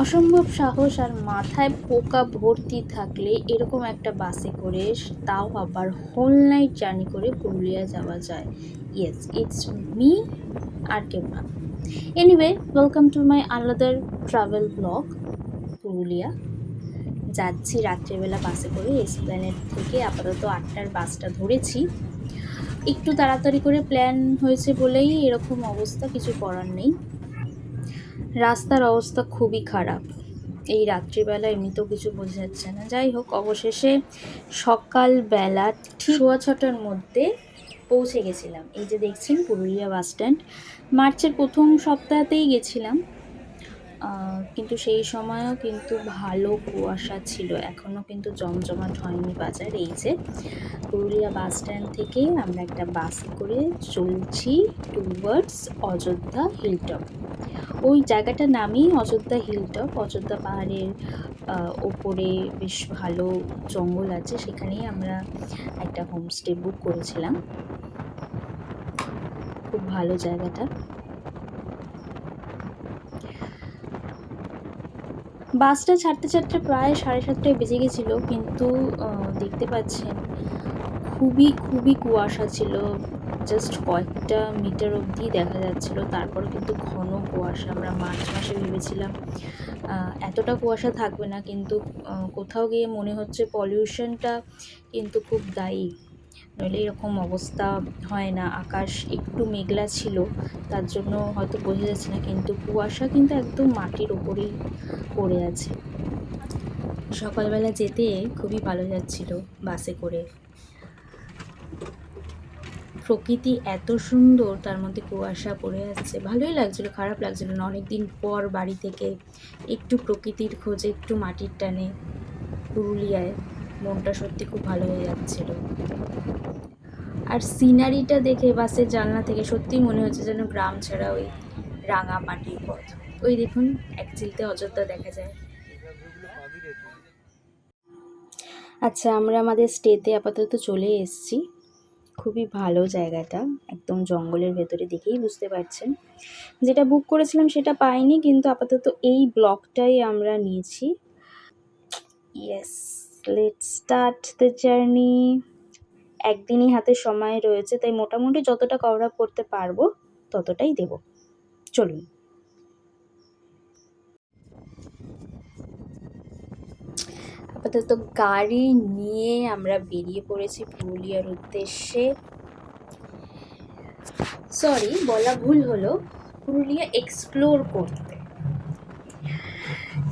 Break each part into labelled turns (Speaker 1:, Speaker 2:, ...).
Speaker 1: অসম্ভব সাহস আর মাথায় পোকা ভর্তি থাকলে এরকম একটা বাসে করে, তাও আবার হোল নাইট জার্নি করে পুরুলিয়া যাওয়া যায়। ইয়েস, ইটস মি, আর কেউ না। Anyway, welcome to my another travel blog. Purulia যাচ্ছি রাত্রেবেলা বাসে করে। এসপ্ল্যানেড থেকে আপাতত 8টার বাসটা ধরেছি। একটু তাড়াতাড়ি করে প্ল্যান হয়েছে বলেই এরকম অবস্থা, কিছু করার নেই। রাস্তার অবস্থা খুবই খারাপ এই রাত্রিবেলা, এমনিতেও কিছু বোঝা যাচ্ছে না। যাই হোক, অবশেষে সকালবেলা ঠিক 6:15টার মধ্যে পৌঁছে গেছিলাম। এই যে দেখছেন পুরুলিয়া বাস স্ট্যান্ড। মার্চের প্রথম সপ্তাহতেই গেছিলাম, কিন্তু সেই সময়ও কিন্তু ভালো কুয়াশা ছিল, এখনও কিন্তু জমজমাট হয়নি বাজার। এই যে পুরুলিয়া বাস স্ট্যান্ড থেকে আমরা একটা বাসে করে চলছি টুয়ার্ডস অযোধ্যা হিলটপ। ওই জায়গাটার নামই অযোধ্যা হিলটপ। অযোধ্যা পাহাড়ের ওপরে বেশ ভালো জঙ্গল আছে, সেখানেই আমরা একটা হোমস্টে বুক করেছিলাম। খুব ভালো জায়গাটা। বাসটা ছাড়তে ছাড়তে প্রায় 7:30টায় বেজে গেছিলো, কিন্তু দেখতে পাচ্ছেন খুবই কুয়াশা ছিল। জাস্ট কয়েকটা মিটার অবধি দেখা যাচ্ছিলো, তারপরে কিন্তু ঘন কুয়াশা। আমরা মার্চ মাসে ভেবেছিলাম এতটা কুয়াশা থাকবে না, কিন্তু কোথাও গিয়ে মনে হচ্ছে পলিউশনটা কিন্তু খুব দায়ী, নইলে এরকম অবস্থা হয় না। আকাশ একটু মেঘলা ছিল, তার জন্য হয়তো বোঝা যাচ্ছে না, কিন্তু কুয়াশা কিন্তু একদম মাটির ওপরেই পড়ে আছে। সকালবেলা যেতে খুবই ভালো যাচ্ছিল বাসে করে। প্রকৃতি এত সুন্দর, তার মধ্যে কুয়াশা পড়ে আসছে, ভালোই লাগছিল, খারাপ লাগছিল না। অনেকদিন পর বাড়ি থেকে একটু প্রকৃতির খোঁজে, একটু মাটির টানে পুরুলিয়ায় মনটা সত্যি খুব ভালো হয়ে যাচ্ছিল। আর সিনারিটা দেখে বাসের জানলা থেকে সত্যিই মনে হচ্ছে যেন গ্রাম ছাড়া ওই রাঙা মাটির পথ। ওই দেখুন, এক চিলতে অযোধ্যা দেখা যায়। আচ্ছা, আমরা আমাদের স্টেতে আপাতত চলে এসেছি। খুবই ভালো জায়গাটা, একদম জঙ্গলের ভেতরে, দেখেই বুঝতে পারছেন। যেটা বুক করেছিলাম সেটা পাইনি, কিন্তু আপাতত এই ব্লকটাই আমরা নিয়েছি। Yes, let's start the journey. একদিনই হাতে সময় রয়েছে, তাই মোটামুটি যতটা কভার আপ করতে পারবো ততটাই দেব। চলুন। আপাতত গাড়ি নিয়ে আমরা বেরিয়ে পড়েছি পুরুলিয়ার উদ্দেশ্যে। সরি, বলা ভুল হলো, পুরুলিয়া এক্সপ্লোর করতে।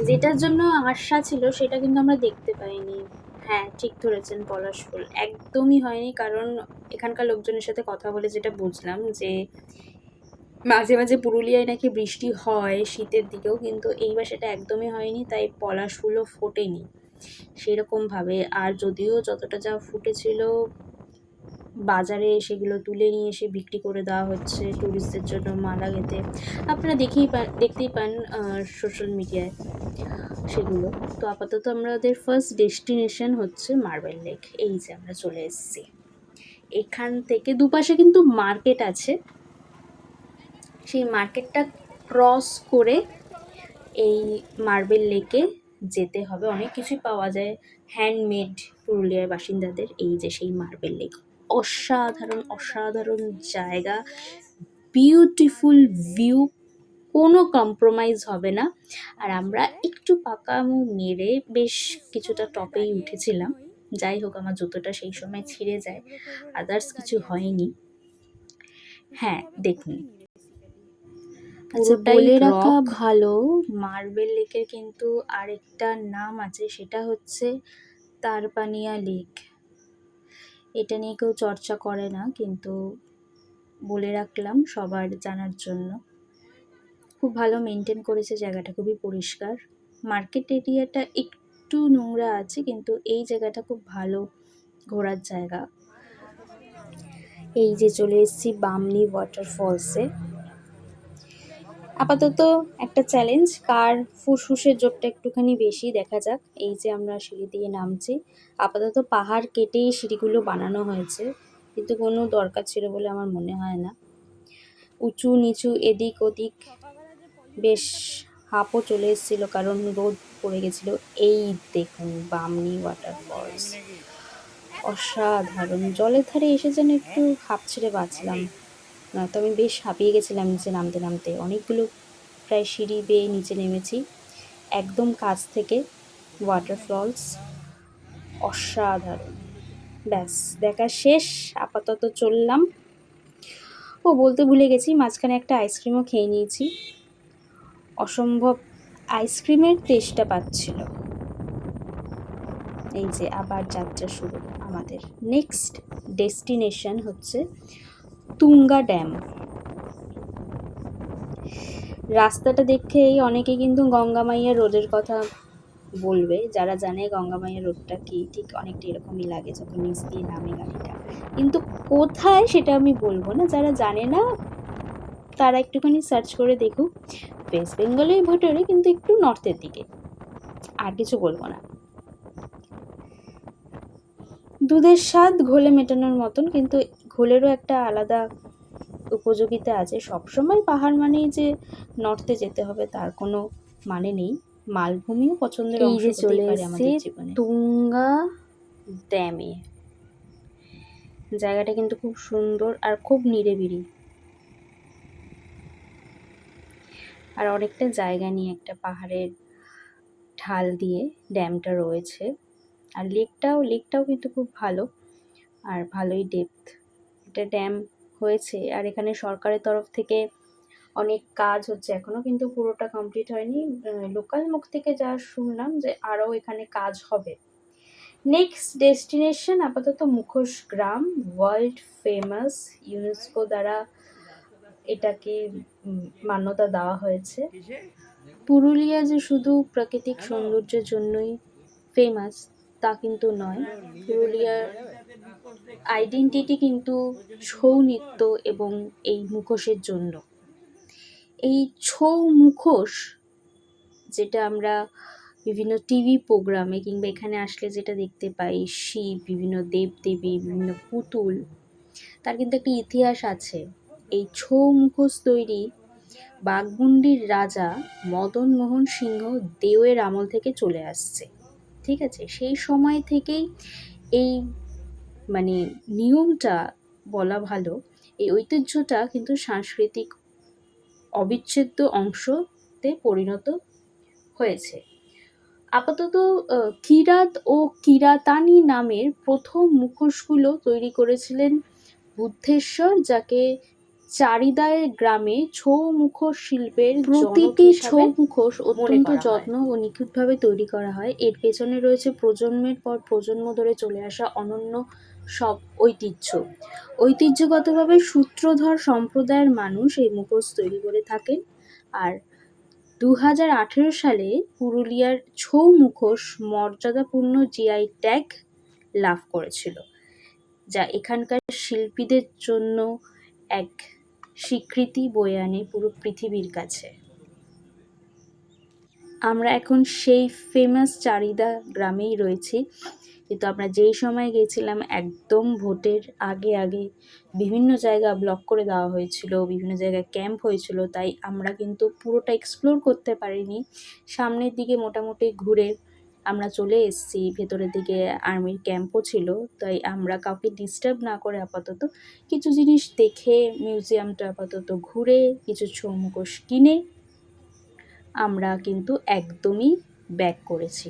Speaker 1: যেটার জন্য আশা ছিল সেটা কিন্তু আমরা দেখতে পাইনি। হ্যাঁ, ঠিক ধরেছেন, পলাশ ফুল একদমই হয়নি। কারণ এখানকার লোকজনের সাথে কথা বলে যেটা বুঝলাম, যে মাঝে মাঝে পুরুলিয়ায় নাকি বৃষ্টি হয় শীতের দিকেও, কিন্তু এইবার সেটা একদমই হয়নি, তাই পলাশ ফুলও ফোটেনি সেরকমভাবে। আর যদিও যতটা যা ফুটেছিল, বাজারে সেগুলো তুলে নিয়ে এসে বিক্রি করে দেওয়া হচ্ছে ট্যুরিস্টদের জন্য মালা গেঁথে। আপনারা দেখতেই পান সোশ্যাল মিডিয়ায় সেগুলো। তো আপাতত আমাদের ফার্স্ট ডেস্টিনেশন হচ্ছে মার্বেল লেক। এই যে আমরা চলে এসেছি। এখান থেকে দুপাশে কিন্তু মার্কেট আছে, সেই মার্কেটটা ক্রস করে এই মার্বেল লেকে যেতে হবে। অনেক কিছুই পাওয়া যায় হ্যান্ডমেড পুরুলিয়ার বাসিন্দাদের। এই যে সেই মার্বেল লেক, অসাধারণ জায়গা, বিউটিফুল ভিউ, কোনো কম্প্রোমাইজ হবে না। আর আমরা একটু পাকামো মেরে বেশ কিছুটা টপেই উঠেছিলাম। যাই হোক, আমার জুতোটা সেই সময় ছিঁড়ে যায়, আদার্স কিছু হয়নি। হ্যাঁ, দেখুন। আচ্ছা, বলে রাখা ভালো, মার্বেল লেকের কিন্তু আরেকটা নাম আছে, সেটা হচ্ছে তারপানিয়া লেক। এটা নিয়ে কেউ চর্চা করে না, কিন্তু বলে রাখলাম সবার জানার জন্য। খুব ভালো মেনটেন করেছে জায়গাটা, খুবই পরিষ্কার। মার্কেট এরিয়াটা একটু নোংরা আছে, কিন্তু এই জায়গাটা খুব ভালো ঘোরার জায়গা। এই যে চলে এসেছি বামনি ওয়াটারফলসে। আপাতত একটা চ্যালেঞ্জ, কার ফুসফুসের জোরটা একটুখানি বেশি, দেখা যাক। এই যে আমরা সিঁড়ি দিয়ে নামছি। আপাতত পাহাড় কেটেই সিঁড়িগুলো বানানো হয়েছে, কিন্তু কোনো দরকার ছিল বলে আমার মনে হয় না। উঁচু নিচু এদিক ওদিক বেশ হাঁপও চলে এসেছিলো কারণ রোদ পড়ে গেছিলো। এই দেখুন বামনি ওয়াটারফলস, অসাধারণ। জলের ধারে এসে যেন একটু হাঁপ ছেড়ে বাঁচলাম, নয়তো আমি বেশ হাঁপিয়ে গেছিলাম নিচে নামতে নামতে। অনেকগুলো প্রায় সিঁড়ি বেয়ে নিচে নেমেছি, একদম কাছ থেকে ওয়াটারফলস, অসাধারণ। ব্যাস দেখা শেষ, আপাতত চললাম। ও বলতে ভুলে গেছি, মাঝখানে একটা আইসক্রিমও খেয়ে নিয়েছি, অসম্ভব আইসক্রিমের টেস্টটা পাচ্ছিল। এই যে আবার যাত্রা শুরু আমাদের। নেক্সট ডেস্টিনেশন হচ্ছে তুঙ্গা ড্যাম। রাস্তাটা দেখেই অনেকে কিন্তু গঙ্গামাইয়া রোডের কথা বলবে, যারা জানে গঙ্গামাইয়া রোডটা কি, ঠিক অনেকটা এরকমই লাগে যখন নিচ দিয়ে নামে গাড়িটা। কিন্তু কোথায় সেটা আমি বলবো না, যারা জানে না তারা একটুখানি সার্চ করে দেখুক। ওয়েস্ট বেঙ্গলের ভেতরে, কিন্তু একটু নর্থের দিকে, আর কিছু বলবো না। দুধের স্বাদ ঘোলে মেটানোর মতন, কিন্তু ঘোলেরও একটা আলাদা উপযোগিতা আছে। সবসময় পাহাড় মানেই যে নর্থে যেতে হবে তার কোনো মানে নেই, মালভূমিও পছন্দের অংশ হতেই পারে আমাদের জীবনে। তুঙ্গা ড্যামে জায়গাটা কিন্তু খুব সুন্দর আর খুব নিরিবিলি, আর অনেকটা জায়গা নিয়ে একটা পাহাড়ের ঢাল দিয়ে ড্যামটা রয়েছে। আর লেকটাও কিন্তু খুব ভালো, আর ভালোই ডেপথ এটা ড্যাম হয়েছে। আর এখানে সরকারের তরফ থেকে অনেক কাজ হচ্ছে, এখনো কিন্তু পুরোটা কমপ্লিট হয়নি। লোকাল মুখ থেকে যা শুনলাম যে আরও এখানে কাজ হবে। নেক্সট ডেস্টিনেশন আপাতত মুখোশ গ্রাম, ওয়ার্ল্ড ফেমাস, ইউনেস্কো দ্বারা এটাকে মান্যতা দেওয়া হয়েছে। পুরুলিয়া যে শুধু প্রাকৃতিক সৌন্দর্যের জন্যই ফেমাস তা কিন্তু নয়, পুরুলিয়ার আইডেন্টিটি কিন্তু ছৌ নৃত্য এবং এই মুখোশের জন্য। এই ছৌ মুখোশ যেটা আমরা বিভিন্ন টিভি প্রোগ্রামে কিংবা এখানে আসলে যেটা দেখতে পাই, শিব, বিভিন্ন দেবদেবী, বিভিন্ন পুতুল, তার কিন্তু একটা ইতিহাস আছে। এই ছৌ মুখোশ তৈরি বাঘমুন্ডির রাজা মদন মোহন সিংহ দেওয়ের আমল থেকে চলে আসছে, ঠিক আছে? সেই সময় থেকেই এই মানে নিয়মটা বলা ভালো, এই ঐতিহ্যটা কিন্তু সাংস্কৃতিক অবিচ্ছেদ্য অংশতে পরিণত হয়েছে। আপাতত কিরাত ও কিরাতানি নামের প্রথম মুখোশগুলো তৈরি করেছিলেন বুদ্ধেশ্বর, যাকে চারিদায় গ্রামে ছৌ মুখোশ শিল্পের প্রতিটি ছৌ মুখোশ অত্যন্ত যত্ন ও নিখুঁতভাবে তৈরি করা হয়। এর পেছনে রয়েছে প্রজন্মের পর প্রজন্ম ধরে চলে আসা অনন্য সব ঐতিহ্যগতভাবে সূত্রধর সম্প্রদায়ের মানুষ এই মুখোশ তৈরি করে থাকেন। আর 2018 সালে পুরুলিয়ার ছৌ মুখোশ মর্যাদাপূর্ণ জিআই ট্যাগ লাভ করেছিল, যা এখানকার শিল্পীদের জন্য এক স্বীকৃতি বয়ে আনে পুরো পৃথিবীর কাছে। আমরা এখন সেই ফেমাস চারিদা গ্রামেই রয়েছি, কিন্তু আমরা যেই সময় গেছিলাম একদম ভোটের আগে বিভিন্ন জায়গা ব্লক করে দেওয়া হয়েছিল, বিভিন্ন জায়গায় ক্যাম্প হয়েছিল, তাই আমরা কিন্তু পুরোটা এক্সপ্লোর করতে পারিনি। সামনের দিকে মোটামুটি ঘুরে আমরা চলে এসেছি, ভেতরের দিকে আর্মির ক্যাম্পও ছিল, তাই আমরা কাউকে ডিস্টার্ব না করে আপাতত কিছু জিনিস দেখে, মিউজিয়ামটা আপাতত ঘুরে, কিছু ছৌ মুখোশ কিনে আমরা কিন্তু একদমই ব্যাক করেছি।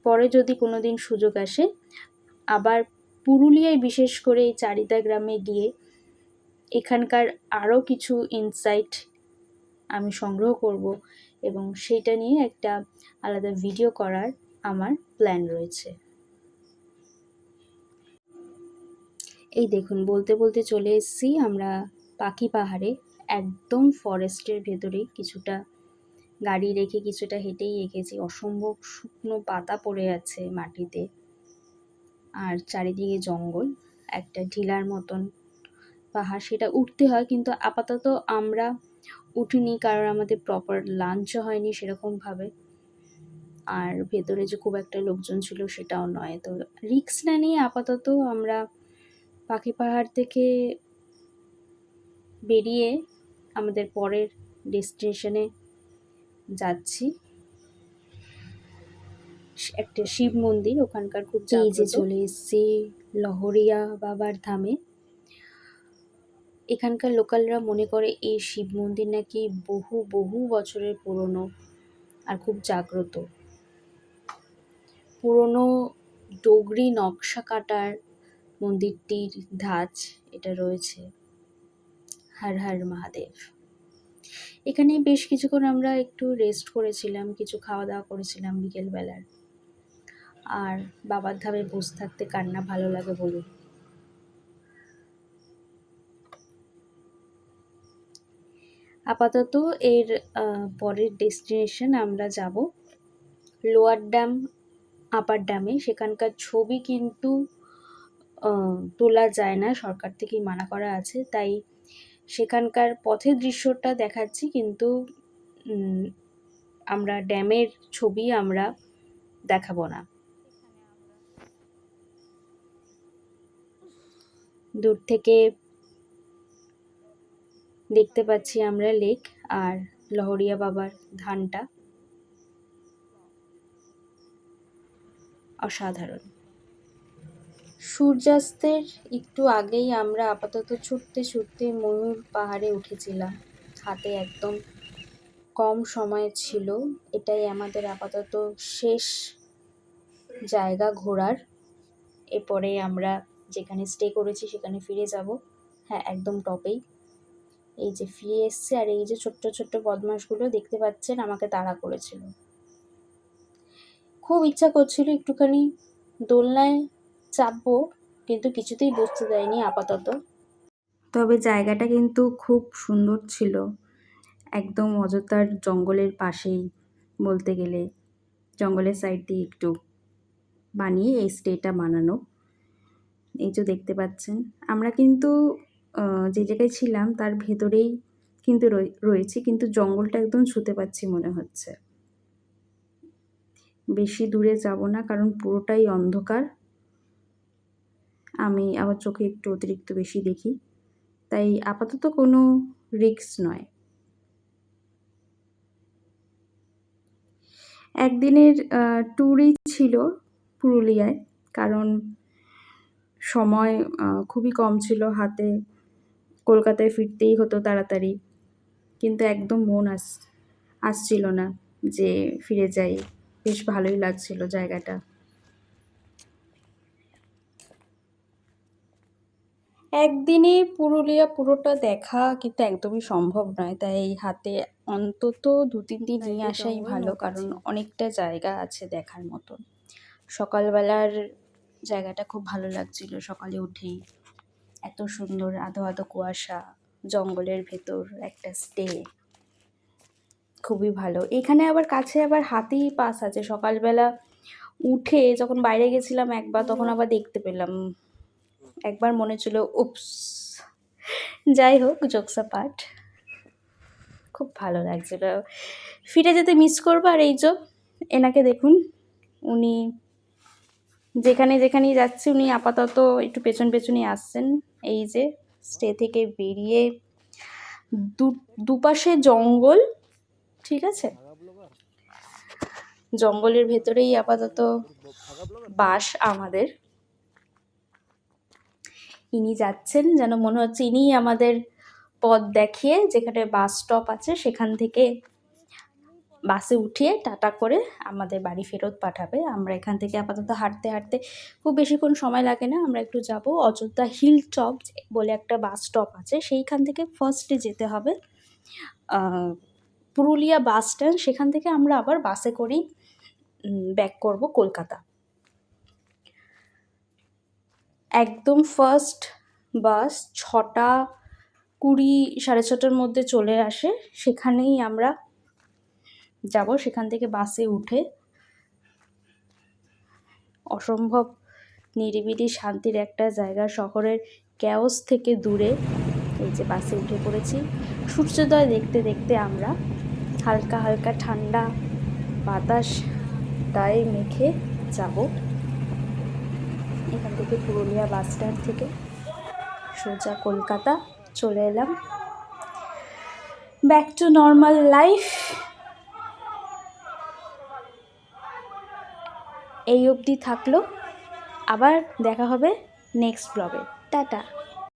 Speaker 1: পরে যদি কোনো দিন সুযোগ আসে আবার পুরুলিয়ায়, বিশেষ করে এই চারিদা গ্রামে গিয়ে এখানকার আরও কিছু ইনসাইট আমি সংগ্রহ করব এবং সেটা নিয়ে একটা আলাদা ভিডিও করার আমার প্ল্যান রয়েছে। এই দেখুন, বলতে বলতে চলে এসেছি আমরা পাখি পাহাড়ে, একদম ফরেস্টের ভেতরেই। কিছুটা গাড়ি রেখে কিছুটা হেঁটেই এঁকেছি, অসম্ভব শুকনো পাতা পড়ে আছে মাটিতে, আর চারিদিকে জঙ্গল, একটা ঢিলার মতন পাহাড়, সেটা উঠতে হয়, কিন্তু আপাতত আমরা উঠিনি কারণ আমাদের প্রপার লাঞ্চও হয়নি সেরকমভাবে, আর ভেতরে যে খুব একটা লোকজন ছিল সেটাও নয়, তো রিস্ক না নিয়ে আপাতত আমরা পাখি পাহাড় থেকে বেরিয়ে আমাদের পরের ডেস্টিনেশনে যাচ্ছি, একটা শিব মন্দির, ওখানকার খুব এই যে চলে এসেছি লহরিয়া বাবার ধামে। এখানকার লোকালরা মনে করে এই শিব মন্দির নাকি বহু বহু বছরের পুরনো আর খুব জাগ্রত। পুরনো ডোগরি নকশা কাটার মন্দিরটির ধাঁচ এটা রয়েছে। হর হর মহাদেব। এখানে বেশ কিছুক্ষণ আমরা একটু রেস্ট করেছিলাম, কিছু খাওয়া দাওয়া করেছিলাম বিকেলবেলার। আর বাবার ধামে বসে থাকতে কার না ভালো লাগে বলুন। আপাতত এর পরের ডেস্টিনেশন আমরা যাব লোয়ার ড্যাম, আপার ড্যামে। সেখানকার ছবি কিন্তু তোলা যায় না, সরকার থেকেই মানা করা আছে, তাই সেখানকার পথের দৃশ্যটা দেখাচ্ছি, কিন্তু আমরা ড্যামের ছবি আমরা দেখাবো না। দূর থেকে দেখতে পাচ্ছি আমরা লেক আর লহরিয়া বাবার ধানটা, অসাধারণ। সূর্যাস্তের একটু আগেই আমরা আপাতত ছুটতে ছুটতে ময়ূর পাহাড়ে উঠেছিলাম। হাতে একদম কম সময় ছিল, এটাই আমাদের আপাতত শেষ জায়গা ঘোরার। এরপরে আমরা যেখানে স্টে করেছি সেখানে ফিরে যাব। হ্যাঁ, একদম টপেই এই যে ফিরে এসছে। আর এই যে ছোট্ট ছোট্ট বদমাশগুলো দেখতে পাচ্ছেন, আমাকে তাড়া করেছিল। খুব ইচ্ছা করছিল একটুখানি দোলনায় চাপবো, কিন্তু কিছুতেই বসতে দেয়নি আপাতত। তবে জায়গাটা কিন্তু খুব সুন্দর ছিল, একদম অযোধ্যার জঙ্গলের পাশেই বলতে গেলে। জঙ্গলের সাইড দিয়ে একটু বানিয়ে এই স্টেটা বানানো। এই যে দেখতে পাচ্ছেন, আমরা কিন্তু যে জায়গায় ছিলাম তার ভেতরেই কিন্তু রয়েছি, কিন্তু জঙ্গলটা একদম ছুঁতে পাচ্ছি মনে হচ্ছে। বেশি দূরে যাব না, কারণ পুরোটাই অন্ধকার। আমি আবার চোখে একটু অতিরিক্ত বেশি দেখি, তাই আপাতত কোনো রিস্ক নয়। একদিনের ট্যুরই ছিল পুরুলিয়ায়, কারণ সময় খুবই কম ছিল হাতে, কলকাতায় ফিরতেই হতো তাড়াতাড়ি। কিন্তু একদম মন আসছিল না যে ফিরে যাই, বেশ ভালোই লাগছিল জায়গাটা। একদিনে পুরুলিয়া পুরোটা দেখা কিন্তু একদমই সম্ভব নয়, তাই হাতে অন্তত 2-3 দিন নিয়ে আসাই ভালো, কারণ অনেকটা জায়গা আছে দেখার মতন। সকালবেলার জায়গাটা খুব ভালো লাগছিল, সকালে উঠেই এত সুন্দর আধো আধো কুয়াশা, জঙ্গলের ভেতর একটা স্টে, খুবই ভালো। এখানে আবার কাছে আবার হাতি পাস আছে। সকালবেলা উঠে যখন বাইরে গেছিলাম একবার, তখন আবার দেখতে পেলাম। একবার মনে ছিল উপস। যাই হোক, জোকস অ্যাপার্ট, খুব ভালো লাগছিল। ফিরে যেতে মিস করবো। আর এই যে এনাকে দেখুন, উনি যেখানে যেখানেই যাচ্ছে উনি আপাতত একটু পেছন পেছনই আসছেন। এই যে স্টে থেকে বেরিয়ে দুপাশে জঙ্গল, ঠিক আছে, জঙ্গলের ভেতরেই আপাতত বাস আমাদের। ইনি যাচ্ছেন, যেন মনে হচ্ছে ইনিই আমাদের পথ দেখিয়ে যেখানে বাস স্টপ আছে সেখান থেকে বাসে উঠিয়ে টাটা করে আমাদের বাড়ি ফেরত পাঠাবে। আমরা এখান থেকে আপাতত হাঁটতে হাঁটতে, খুব বেশিক্ষণ সময় লাগে না, আমরা একটু যাব অযোধ্যা হিল টপ বলে একটা বাস স্টপ আছে, সেইখান থেকে ফার্স্টে যেতে হবে পুরুলিয়া বাস স্ট্যান্ড। সেখান থেকে আমরা আবার বাসে করেই ব্যাক করব কলকাতা। একদম ফার্স্ট বাস 6:20, 6:30 মধ্যে চলে আসে, সেখানেই আমরা যাব। সেখান থেকে বাসে উঠে অসম্ভব নিরিবিলি শান্তির একটা জায়গা, শহরের ক্যাওস থেকে দূরে এই যে বাসে উঠে পড়েছি। সূর্যোদয় দেখতে দেখতে আমরা হালকা হালকা ঠান্ডা বাতাস গায়ে মেখে যাব। এখান থেকে পুরুলিয়া বাস স্ট্যান্ড থেকে সোজা কলকাতা চলে এলাম। Back to normal life. এই অবধি থাকলো, আবার দেখা হবে নেক্সট ব্লগে। টাটা।